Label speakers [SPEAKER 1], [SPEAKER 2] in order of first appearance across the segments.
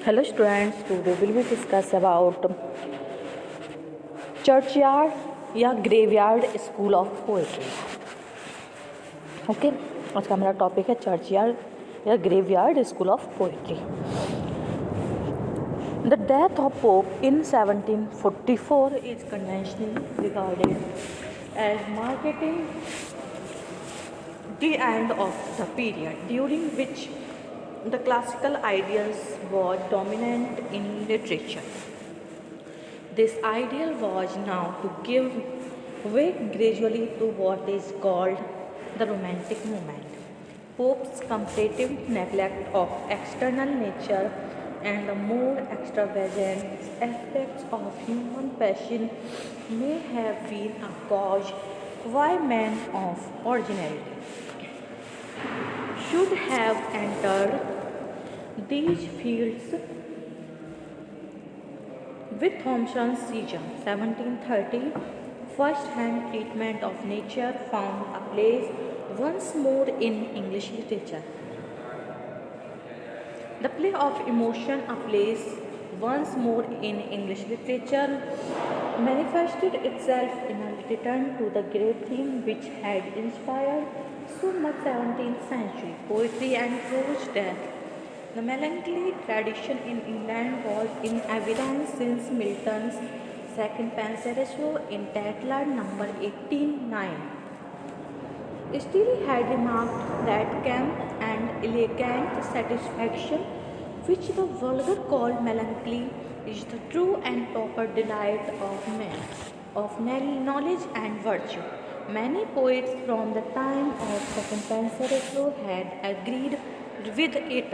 [SPEAKER 1] Hello students, today we will discuss about churchyard या graveyard school of poetry. Okay, आज का मेरा topic है चर्चयार्ड या graveyard school of poetry. The death of Pope in 1744 is conventionally regarded as marking the end of the period during which the classical ideals was dominant in literature. This ideal was now to give way gradually to what is called the Romantic movement. Pope's comparative neglect of external nature and the more extravagant aspects of human passion may have been a cause why men of originality should have entered these fields. With Thomson's season 1730, first-hand treatment of nature found a place once more in English literature. The play of emotion, a place once more in English literature, manifested itself in a return to the great theme which had inspired so much 17th century poetry and prose death. The melancholy tradition in England was in evidence since Milton's second Pensereso in Tatler number 18:9. Still he had remarked that camp and elegant satisfaction which the vulgar call melancholy is the true and proper delight of man, of knowledge and virtue. Many poets from the time of second Pensereso had agreed with it,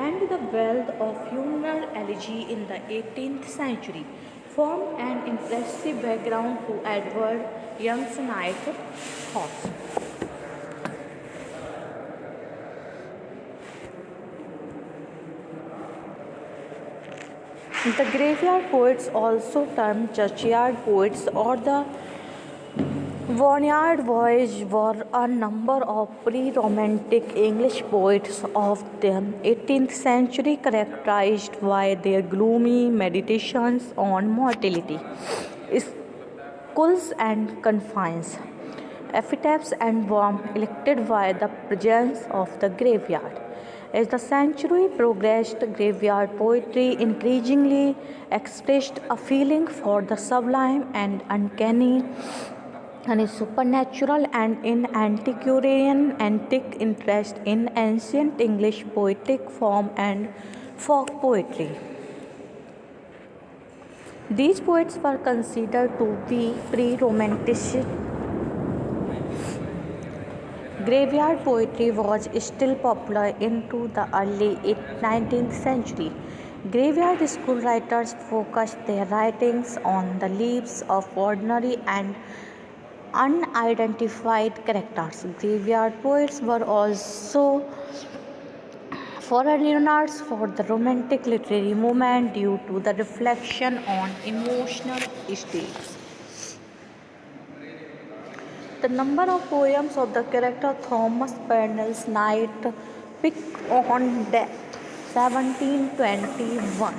[SPEAKER 1] and the wealth of funeral elegy in the 18th century formed an impressive background to Edward Young's Night Thoughts. The graveyard poets, also termed churchyard poets or the Barnyard Boys, were a number of pre-Romantic English poets of the 18th century characterized by their gloomy meditations on mortality, skulls and confines, epitaphs and warmth elected by the presence of the graveyard. As the century progressed, graveyard poetry increasingly expressed a feeling for the sublime and uncanny and supernatural, and in antiquarian antique interest in ancient English poetic form and folk poetry. These poets were considered to be pre-romantic. Graveyard poetry was still popular into the early 19th century. Graveyard school writers focused their writings on the lives of ordinary and unidentified characters. Graveyard poets were also forerunners for the Romantic literary movement due to the reflection on emotional states. The number of poems of the character Thomas Pennell's Night Pick on Death, 1721.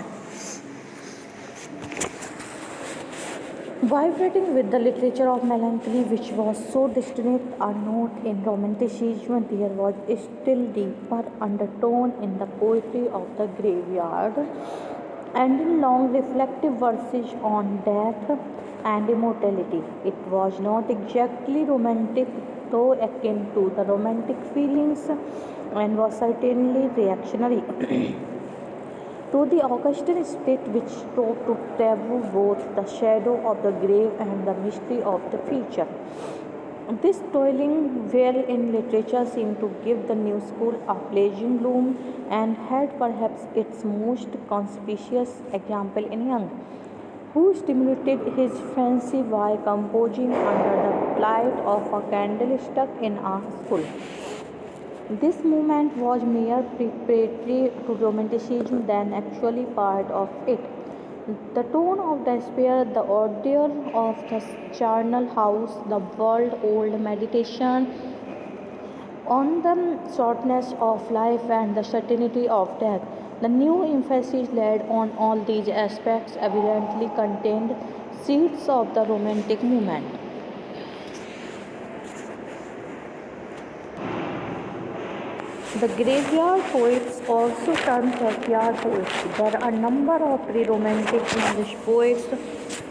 [SPEAKER 1] Vibrating with the literature of melancholy, which was so distinct a note in Romanticism, there was still deeper undertone in the poetry of the graveyard, and in long reflective verses on death and immortality. It was not exactly romantic, though akin to the romantic feelings, and was certainly reactionary to the Augustan spirit which strove to taboo both the shadow of the grave and the mystery of the future. This toiling well in literature seemed to give the new school a pleasing bloom, and had perhaps its most conspicuous example in Young, who stimulated his fancy by composing under the light of a candle stuck in a school. This movement was mere preparatory to Romanticism than actually part of it. The tone of despair, the ordeal of the charnel house, the world-old meditation on the shortness of life and the certainty of death The new emphasis laid on all these aspects evidently contained seeds of the Romantic movement. The graveyard poets also termed churchyard poets. There are a number of pre-Romantic English poets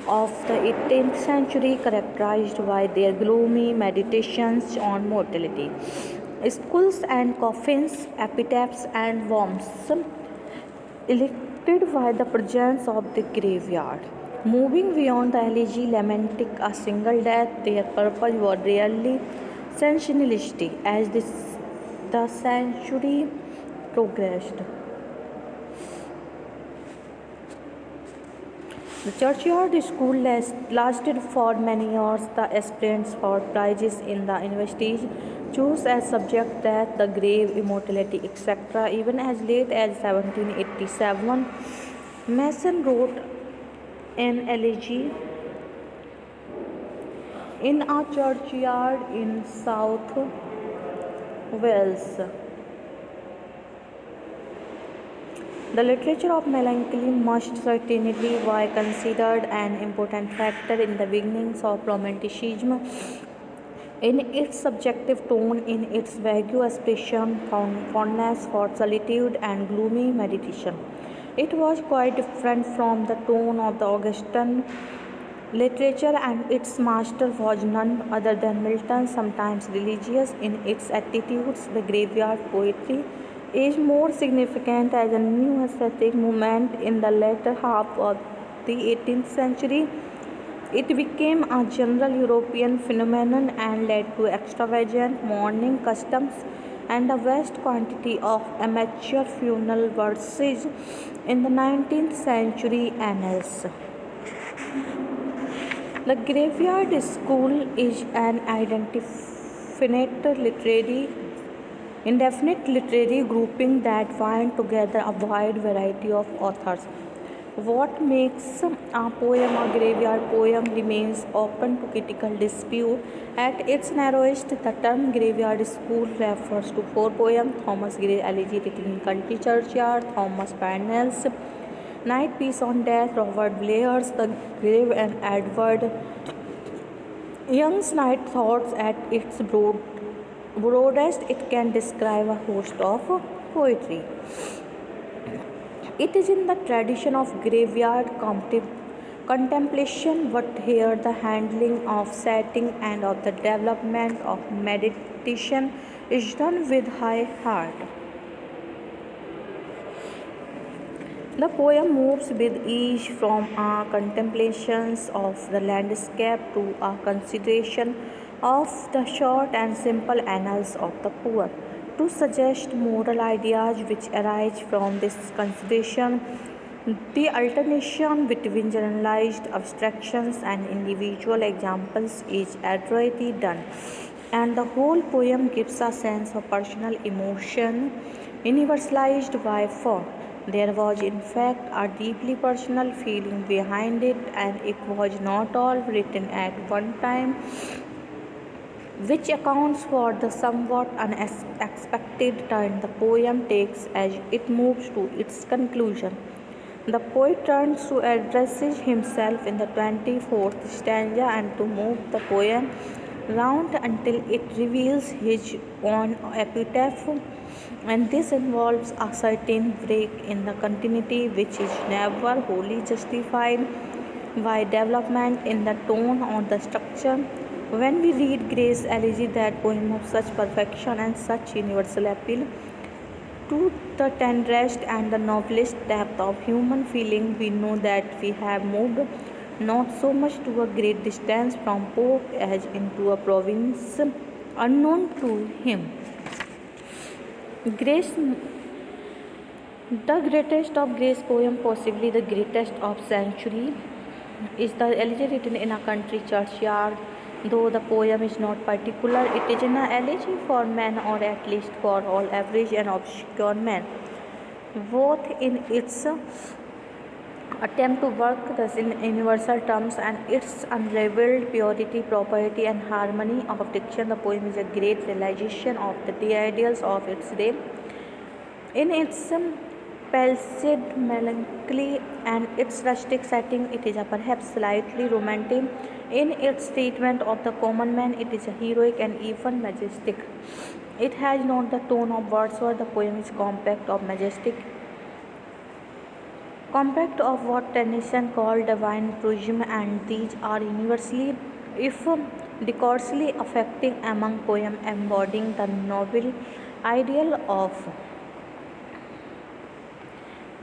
[SPEAKER 1] of the 18th century characterized by their gloomy meditations on mortality. Skulls and coffins, epitaphs and worms, elected by the presence of the graveyard. Moving beyond the elegy lamenting a single death, their purpose was rarely sensationalistic as the century progressed. The churchyard school lasted for many years. The aspirants for prizes in the investige chose as subject death, the grave, immortality, etc. Even as late as 1787, Mason wrote an elegy in a churchyard in South Wales. The literature of melancholy must certainly be considered an important factor in the beginnings of Romanticism. In its subjective tone, in its vague expression, fondness for solitude and gloomy meditation, it was quite different from the tone of the Augustan literature, and its master was none other than Milton, sometimes religious in its attitudes. The graveyard poetry is more significant as a new aesthetic movement in the latter half of the 18th century. It became a general European phenomenon and led to extravagant mourning customs and a vast quantity of amateur funeral verses in the 19th century annals. The graveyard school is an indefinite literary grouping that binds together a wide variety of authors. What makes a poem a graveyard poem remains open to critical dispute. At its narrowest, the term graveyard school refers to four poems: Thomas Gray's Elegy written in Country Churchyard, Thomas Parnell's Night Piece on Death, Robert Blair's The Grave, and Edward Young's Night Thoughts. At its broadest, it can describe a host of poetry. It is in the tradition of graveyard contemplation, but here the handling of setting and of the development of meditation is done with high heart. The poem moves with ease from a contemplations of the landscape to a consideration of the short and simple annals of the poor, to suggest moral ideas which arise from this consideration. The alternation between generalized abstractions and individual examples is adroitly done, and the whole poem gives a sense of personal emotion universalized by form. There was, in fact, a deeply personal feeling behind it, and it was not all written at one time, which accounts for the somewhat unexpected turn the poem takes as it moves to its conclusion. The poet turns to addresses himself in the 24th stanza and to move the poem round until it reveals his own epitaph, and this involves a certain break in the continuity which is never wholly justified by development in the tone or the structure. When we read Gray's Elegy, that poem of such perfection and such universal appeal to the tenderest and the noblest depth of human feeling, we know that we have moved not so much to a great distance from Pope as into a province unknown to him. Grace, the greatest of Gray's poem, possibly the greatest of century, is the elegy written in a country churchyard. Though the poem is not particular, it is an elegy for men, or at least for all average and obscure men, both in its attempt to work thus in universal terms and its unrivaled purity, propriety, and harmony of diction. The poem is a great realization of the ideals of its day. In its Placid melancholy and its rustic setting, it is a perhaps slightly romantic. In its treatment of the common man, it is a heroic and even majestic. It has not the tone of Wordsworth. The poem is compact of what Tennyson called divine prism, and these are universally, if decorously affecting among poems embodying the noble ideal of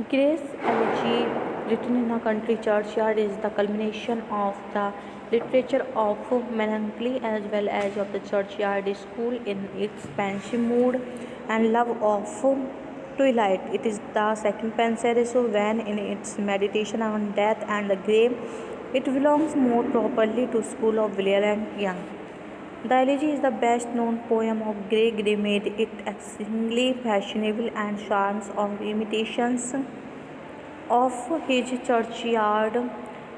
[SPEAKER 1] Grace Elegy, written in a country churchyard, is the culmination of the literature of melancholy as well as of the churchyard school in its pensive mood and love of twilight. It is the second penseroso when in its meditation on death and the grave. It belongs more properly to school of Villiers and Young. The elegy is the best known poem of Gray. Gray made it exceedingly fashionable and charms of imitations of his churchyard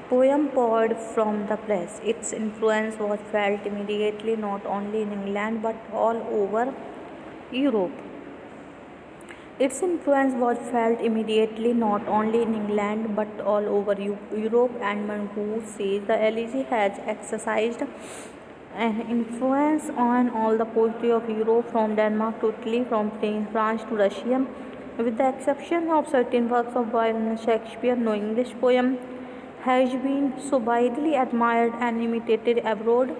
[SPEAKER 1] poem poured from the press. Its influence was felt immediately not only in England but all over Europe. Its influence was felt immediately not only in England but all over Europe, and Mongoose says the elegy has exercised an influence on all the poetry of Europe, from Denmark to Italy, from France to Russia. With the exception of certain works of Byron and Shakespeare, no English poem has been so widely admired and imitated abroad.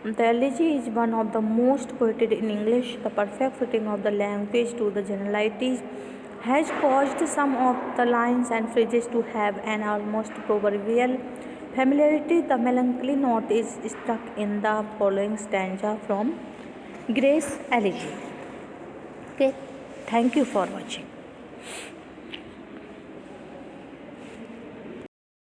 [SPEAKER 1] The elegy is one of the most quoted in English. The perfect fitting of the language to the generalities has caused some of the lines and phrases to have an almost proverbial familiarity. The melancholy note is struck in the following stanza from Grace Elegy. Okay, thank you for watching.